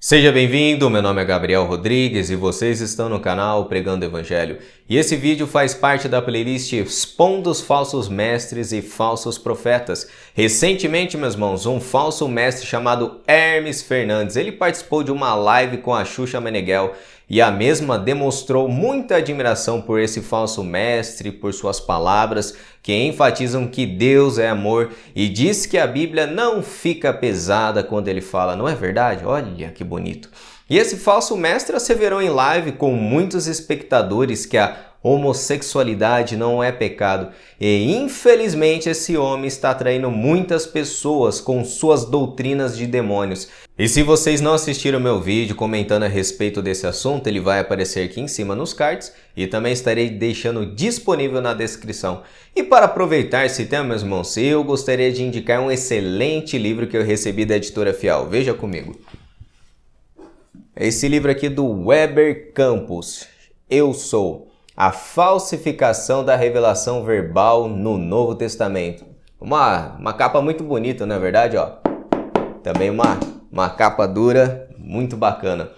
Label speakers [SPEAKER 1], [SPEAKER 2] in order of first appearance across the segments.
[SPEAKER 1] Seja bem-vindo, meu nome é Gabriel Rodrigues e vocês estão no canal Pregando Evangelho. E esse vídeo faz parte da playlist Expondo os Falsos Mestres e Falsos Profetas. Recentemente, meus irmãos, um falso mestre chamado Hermes Fernandes, ele participou de uma live com a Xuxa Meneghel e a mesma demonstrou muita admiração por esse falso mestre, por suas palavras que enfatizam que Deus é amor e diz que a Bíblia não fica pesada quando ele fala, não é verdade? Olha que bonito. E esse falso mestre asseverou em live com muitos espectadores que a homossexualidade não é pecado e infelizmente esse homem está atraindo muitas pessoas com suas doutrinas de demônios. E se vocês não assistiram meu vídeo comentando a respeito desse assunto, ele vai aparecer aqui em cima nos cards e também estarei deixando disponível na descrição. E para aproveitar esse tema, meus irmãos, eu gostaria de indicar um excelente livro que eu recebi da editora Fiel. Veja comigo. Esse livro aqui do Weber Campos, Eu Sou, a falsificação da revelação verbal no Novo Testamento. Uma capa muito bonita, não é verdade? Ó. Também uma capa dura, muito bacana.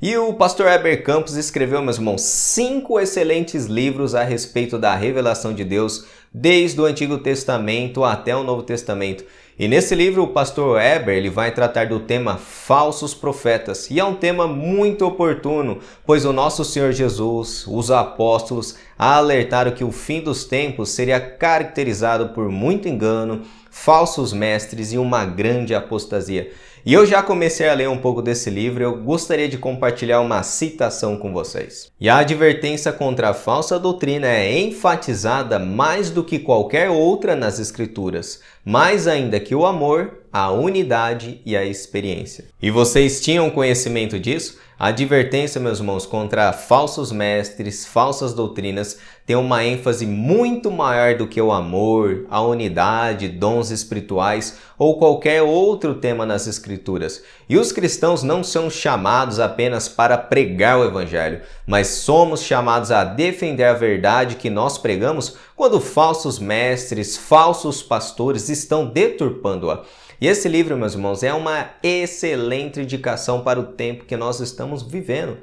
[SPEAKER 1] E o pastor Weber Campos escreveu, meus irmãos, 5 excelentes livros a respeito da revelação de Deus, desde o Antigo Testamento até o Novo Testamento. E nesse livro, o pastor Weber ele vai tratar do tema falsos profetas. E é um tema muito oportuno, pois o nosso Senhor Jesus, os apóstolos, alertaram que o fim dos tempos seria caracterizado por muito engano, falsos mestres e uma grande apostasia. E eu já comecei a ler um pouco desse livro e eu gostaria de compartilhar uma citação com vocês. E a advertência contra a falsa doutrina é enfatizada mais do que qualquer outra nas Escrituras, mais ainda que o amor, a unidade e a experiência. E vocês tinham conhecimento disso? A advertência, meus irmãos, contra falsos mestres, falsas doutrinas, tem uma ênfase muito maior do que o amor, a unidade, dons espirituais ou qualquer outro tema nas Escrituras. E os cristãos não são chamados apenas para pregar o Evangelho, mas somos chamados a defender a verdade que nós pregamos quando falsos mestres, falsos pastores estão deturpando-a. E esse livro, meus irmãos, é uma excelente indicação para o tempo que nós estamos vivendo.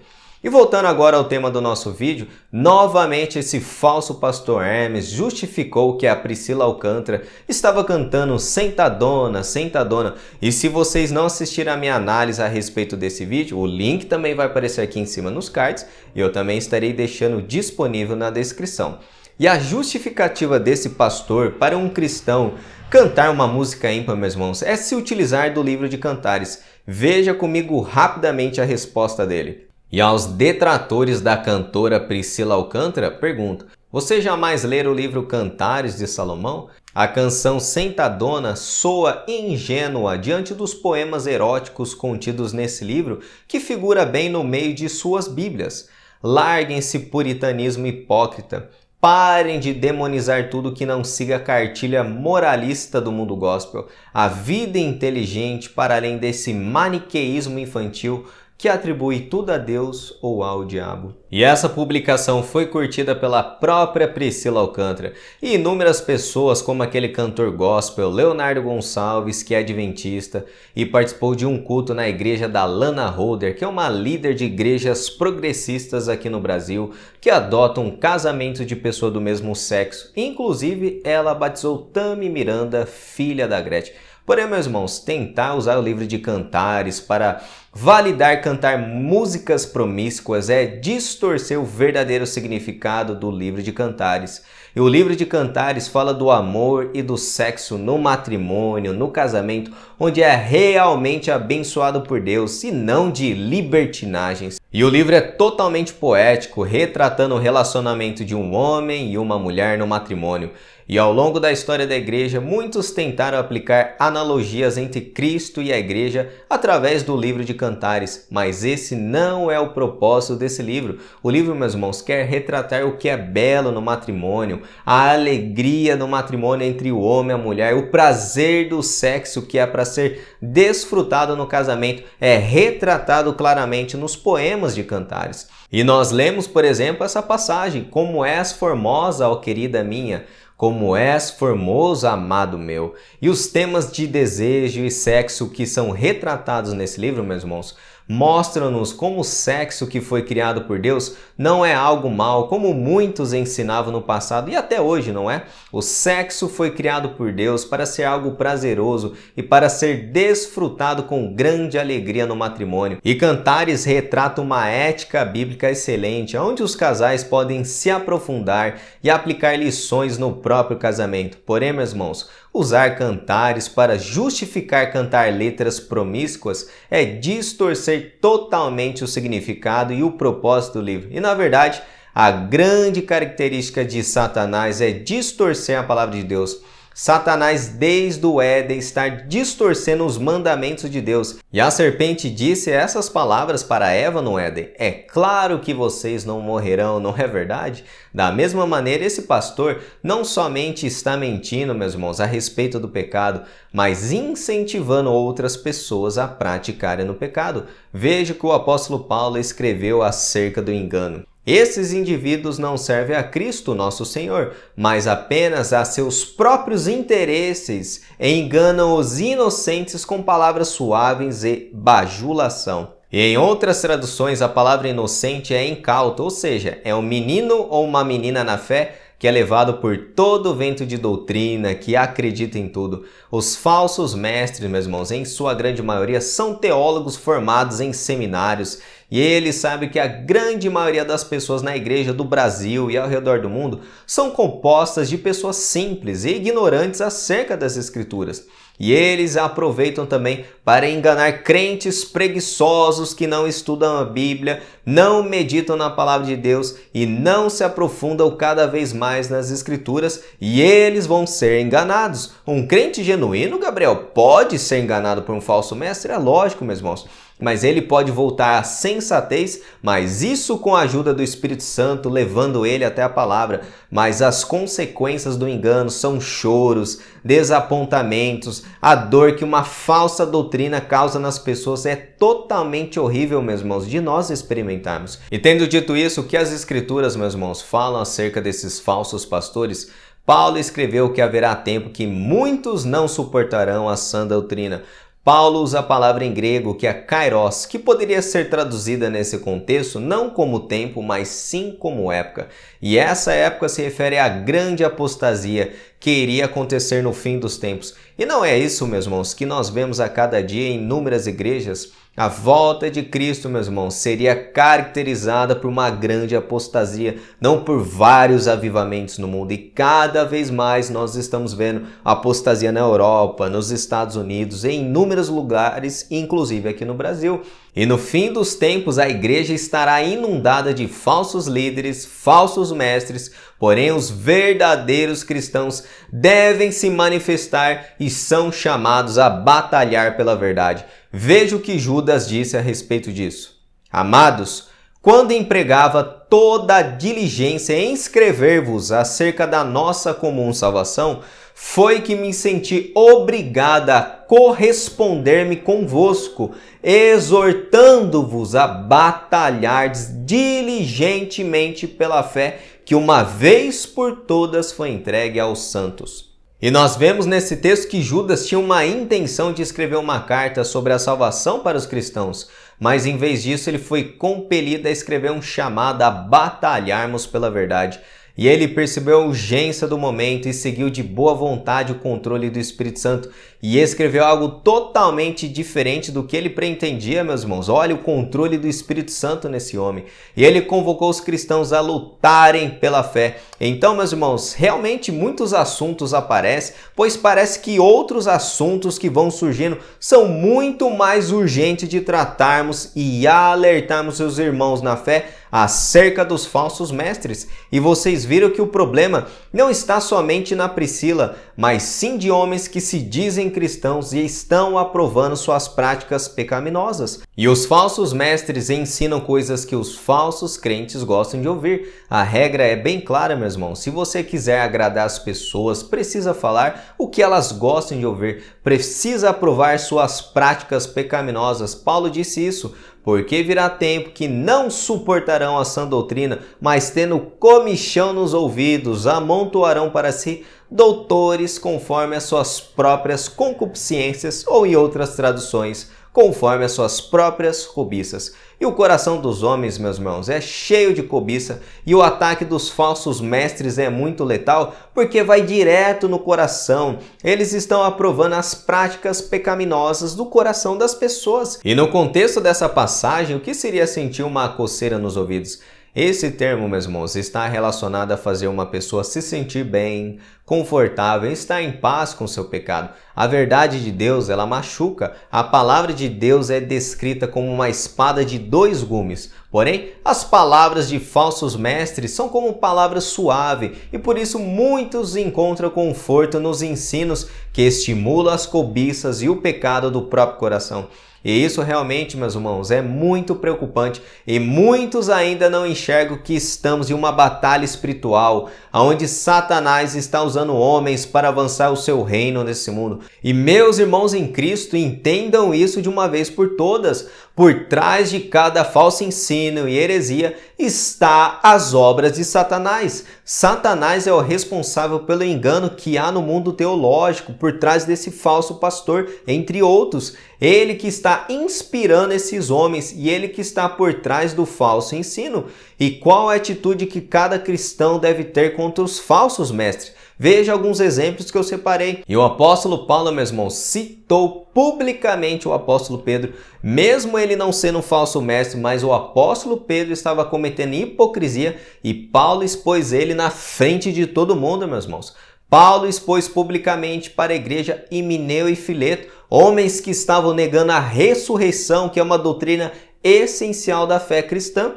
[SPEAKER 1] E voltando agora ao tema do nosso vídeo, novamente esse falso pastor Hermes justificou que a Priscila Alcântara estava cantando Sentadona, Sentadona. E se vocês não assistiram a minha análise a respeito desse vídeo, o link também vai aparecer aqui em cima nos cards e eu também estarei deixando disponível na descrição. E a justificativa desse pastor para um cristão cantar uma música ímpar, meus irmãos, é se utilizar do livro de Cantares. Veja comigo rapidamente a resposta dele. E aos detratores da cantora Priscila Alcântara, pergunto, você jamais leram o livro Cantares de Salomão? A canção Sentadona soa ingênua diante dos poemas eróticos contidos nesse livro, que figura bem no meio de suas bíblias. Larguem-se puritanismo hipócrita. Parem de demonizar tudo que não siga a cartilha moralista do mundo gospel. A vida inteligente para além desse maniqueísmo infantil que atribui tudo a Deus ou ao diabo. E essa publicação foi curtida pela própria Priscila Alcântara e inúmeras pessoas como aquele cantor gospel Leonardo Gonçalves, que é adventista e participou de um culto na igreja da Lana Holder, que é uma líder de igrejas progressistas aqui no Brasil, que adota um casamento de pessoa do mesmo sexo. Inclusive, ela batizou Tami Miranda, filha da Gretchen. Porém, meus irmãos, tentar usar o livro de Cantares para validar cantar músicas promíscuas é distorcer o verdadeiro significado do livro de Cantares. E o livro de Cantares fala do amor e do sexo no matrimônio, no casamento, onde é realmente abençoado por Deus e não de libertinagens. E o livro é totalmente poético, retratando o relacionamento de um homem e uma mulher no matrimônio. E ao longo da história da igreja, muitos tentaram aplicar analogias entre Cristo e a igreja através do livro de Cantares, mas esse não é o propósito desse livro. O livro, meus irmãos, quer retratar o que é belo no matrimônio, a alegria no matrimônio entre o homem e a mulher, o prazer do sexo que é para ser desfrutado no casamento, é retratado claramente nos poemas de Cantares. E nós lemos, por exemplo, essa passagem, como és formosa, ó querida minha, como és formoso, amado meu. E os temas de desejo e sexo que são retratados nesse livro, meus irmãos, mostram-nos como o sexo que foi criado por Deus não é algo mal, como muitos ensinavam no passado e até hoje, não é? O sexo foi criado por Deus para ser algo prazeroso e para ser desfrutado com grande alegria no matrimônio. E Cantares retrata uma ética bíblica excelente, onde os casais podem se aprofundar e aplicar lições no próprio casamento. Porém, meus irmãos, usar Cantares para justificar cantar letras promíscuas é distorcer totalmente o significado e o propósito do livro. E na verdade, a grande característica de Satanás é distorcer a palavra de Deus. Satanás, desde o Éden, está distorcendo os mandamentos de Deus. E a serpente disse essas palavras para Eva no Éden: é claro que vocês não morrerão, não é verdade? Da mesma maneira, esse pastor não somente está mentindo, meus irmãos, a respeito do pecado, mas incentivando outras pessoas a praticarem no pecado. Veja o que o apóstolo Paulo escreveu acerca do engano. Esses indivíduos não servem a Cristo, nosso Senhor, mas apenas a seus próprios interesses e enganam os inocentes com palavras suaves e bajulação. E em outras traduções, a palavra inocente é incauto, ou seja, é um menino ou uma menina na fé que é levado por todo o vento de doutrina, que acredita em tudo. Os falsos mestres, meus irmãos, em sua grande maioria, são teólogos formados em seminários, e eles sabem que a grande maioria das pessoas na igreja do Brasil e ao redor do mundo são compostas de pessoas simples e ignorantes acerca das Escrituras. E eles aproveitam também para enganar crentes preguiçosos que não estudam a Bíblia, não meditam na palavra de Deus e não se aprofundam cada vez mais nas Escrituras, e eles vão ser enganados. Um crente genuíno, Gabriel, pode ser enganado por um falso mestre? É lógico, meus irmãos. Mas ele pode voltar à sensatez, mas isso com a ajuda do Espírito Santo, levando ele até a palavra. Mas as consequências do engano são choros, desapontamentos, a dor que uma falsa doutrina causa nas pessoas é totalmente horrível, meus irmãos, de nós experimentarmos. E tendo dito isso, o que as Escrituras, meus irmãos, falam acerca desses falsos pastores? Paulo escreveu que haverá tempo que muitos não suportarão a sã doutrina. Paulo usa a palavra em grego que é kairos, que poderia ser traduzida nesse contexto não como tempo, mas sim como época. E essa época se refere à grande apostasia que iria acontecer no fim dos tempos. E não é isso, meus irmãos, que nós vemos a cada dia em inúmeras igrejas? A volta de Cristo, meus irmãos, seria caracterizada por uma grande apostasia, não por vários avivamentos no mundo. E cada vez mais nós estamos vendo apostasia na Europa, nos Estados Unidos, em inúmeros lugares, inclusive aqui no Brasil. E no fim dos tempos, a igreja estará inundada de falsos líderes, falsos mestres, porém os verdadeiros cristãos devem se manifestar e são chamados a batalhar pela verdade. Veja o que Judas disse a respeito disso. Amados, quando empregava toda a diligência em escrever-vos acerca da nossa comum salvação, foi que me senti obrigado a corresponder-me convosco, exortando-vos a batalhardes diligentemente pela fé que uma vez por todas foi entregue aos santos. E nós vemos nesse texto que Judas tinha uma intenção de escrever uma carta sobre a salvação para os cristãos, mas em vez disso ele foi compelido a escrever um chamado a batalharmos pela verdade. E ele percebeu a urgência do momento e seguiu de boa vontade o controle do Espírito Santo e escreveu algo totalmente diferente do que ele pretendia, meus irmãos. Olha o controle do Espírito Santo nesse homem. E ele convocou os cristãos a lutarem pela fé. Então, meus irmãos, realmente muitos assuntos aparecem, pois parece que outros assuntos que vão surgindo são muito mais urgentes de tratarmos e alertarmos seus irmãos na fé acerca dos falsos mestres. E vocês viram que o problema não está somente na Priscila, mas sim de homens que se dizem cristãos e estão aprovando suas práticas pecaminosas. E os falsos mestres ensinam coisas que os falsos crentes gostam de ouvir. A regra é bem clara, meus irmãos. Se você quiser agradar as pessoas, precisa falar o que elas gostam de ouvir. Precisa aprovar suas práticas pecaminosas. Paulo disse isso. Porque virá tempo que não suportarão a sã doutrina, mas tendo comichão nos ouvidos, amontoarão para si doutores conforme as suas próprias concupiscências, ou em outras traduções, conforme as suas próprias cobiças. E o coração dos homens, meus irmãos, é cheio de cobiça, e o ataque dos falsos mestres é muito letal, porque vai direto no coração. Eles estão aprovando as práticas pecaminosas do coração das pessoas. E no contexto dessa passagem, o que seria sentir uma coceira nos ouvidos? Esse termo, meus irmãos, está relacionado a fazer uma pessoa se sentir bem, confortável, estar em paz com o seu pecado. A verdade de Deus, ela machuca. A palavra de Deus é descrita como uma espada de dois gumes. Porém, as palavras de falsos mestres são como palavras suaves, e por isso muitos encontram conforto nos ensinos que estimulam as cobiças e o pecado do próprio coração. E isso realmente, meus irmãos, é muito preocupante, e muitos ainda não enxergam que estamos em uma batalha espiritual, onde Satanás está usando homens para avançar o seu reino nesse mundo. E meus irmãos em Cristo, entendam isso de uma vez por todas. Por trás de cada falso ensino e heresia está as obras de Satanás. Satanás é o responsável pelo engano que há no mundo teológico por trás desse falso pastor, entre outros. Ele que está inspirando esses homens, e ele que está por trás do falso ensino. E qual a atitude que cada cristão deve ter contra os falsos mestres? Veja alguns exemplos que eu separei. E o apóstolo Paulo, meu irmão, citou publicamente o apóstolo Pedro, mesmo ele não sendo um falso mestre, mas o apóstolo Pedro estava cometendo hipocrisia, e Paulo expôs ele na frente de todo mundo, meus irmãos. Paulo expôs publicamente para a igreja Himeneu e Fileto, homens que estavam negando a ressurreição, que é uma doutrina essencial da fé cristã.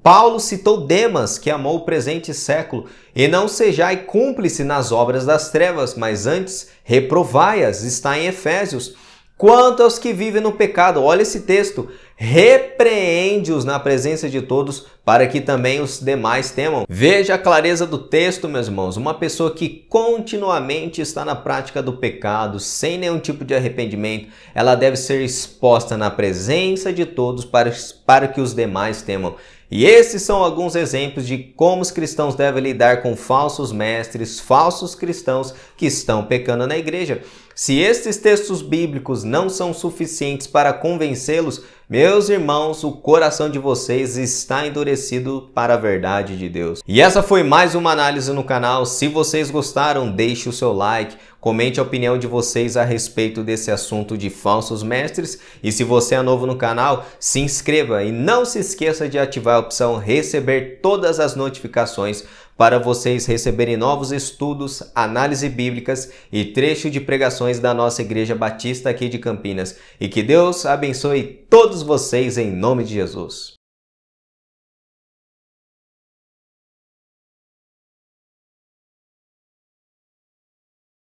[SPEAKER 1] Paulo citou Demas, que amou o presente século, e não sejai cúmplice nas obras das trevas, mas antes reprovai-as, está em Efésios. Quanto aos que vivem no pecado, olha esse texto, repreende-os na presença de todos, para que também os demais temam. Veja a clareza do texto, meus irmãos. Uma pessoa que continuamente está na prática do pecado, sem nenhum tipo de arrependimento, ela deve ser exposta na presença de todos para que os demais temam. E esses são alguns exemplos de como os cristãos devem lidar com falsos mestres, falsos cristãos que estão pecando na igreja. Se estes textos bíblicos não são suficientes para convencê-los, meus irmãos, o coração de vocês está endurecido para a verdade de Deus. E essa foi mais uma análise no canal. Se vocês gostaram, deixe o seu like, comente a opinião de vocês a respeito desse assunto de falsos mestres. E se você é novo no canal, se inscreva e não se esqueça de ativar a opção receber todas as notificações para vocês receberem novos estudos, análises bíblicas e trecho de pregações da nossa Igreja Batista aqui de Campinas. E que Deus abençoe todos vocês em nome de Jesus.